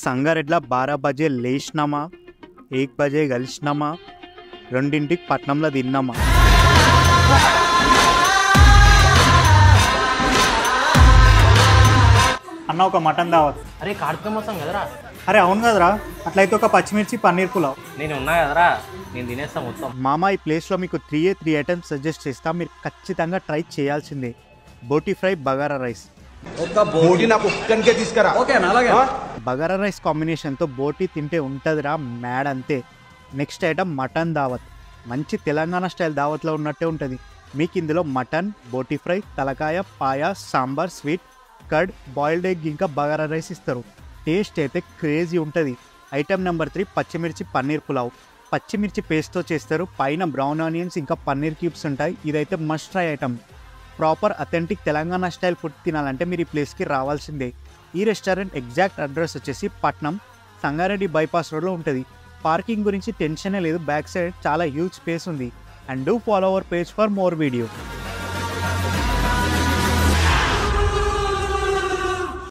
సంగారెడ్ల 12 బజే లేచినామా, 1 బజే కలిసినామా, 2ంటికి పట్నంలో తిన్నామా. అన్న ఒక మటన్ దావత్. అరే కార్తీక మాసం కదరా. అరే అవును కదరా, అట్లయితే ఒక పచ్చిమిర్చి పన్నీర్ పులావ్. నేను ఉన్నా కదరా, నేను తినేస్తా మొత్తం. మామ ఈ ప్లేస్లో మీకు 3 ఐటమ్స్ సజెస్ట్ చేస్తా, మీరు ఖచ్చితంగా ట్రై చేయాల్సిందే. బోటి fry, bagara rice. Bagara rice కాంబినేషన్తో బోటి తింటే ఉంటుందిరా మ్యాడ్ అంతే. నెక్స్ట్ ఐటమ్ మటన్ దావత్. మంచి తెలంగాణ స్టైల్ దావత్లో ఉన్నట్టే ఉంటుంది. మీకు ఇందులో మటన్, బోటి ఫ్రై, తలకాయ, పాయ, sambar, sweet, curd, boiled egg ఇంకా బగారా రైస్ ఇస్తారు. టేస్ట్ అయితే క్రేజీ ఉంటుంది. ఐటమ్ నెంబర్ 3 పచ్చిమిర్చి పన్నీర్ పులావ్. పచ్చిమిర్చి పేస్ట్తో చేస్తారు. పైన బ్రౌన్ ఆనియన్స్ ఇంకా పన్నీర్ క్యూబ్స్ ఉంటాయి. ఇదైతే must try item. Proper authentic Telangana style food తినాలంటే మీరు ఈ ప్లేస్కి రావాల్సిందే. ఈ రెస్టారెంట్ ఎగ్జాక్ట్ అడ్రస్ వచ్చేసి పట్నం సంగారెడ్డి బైపాస్ రోడ్లో ఉంటుంది. పార్కింగ్ గురించి టెన్షనే లేదు, బ్యాక్ సైడ్ చాలా హ్యూజ్ స్పేస్ ఉంది. And do follow our page for more video.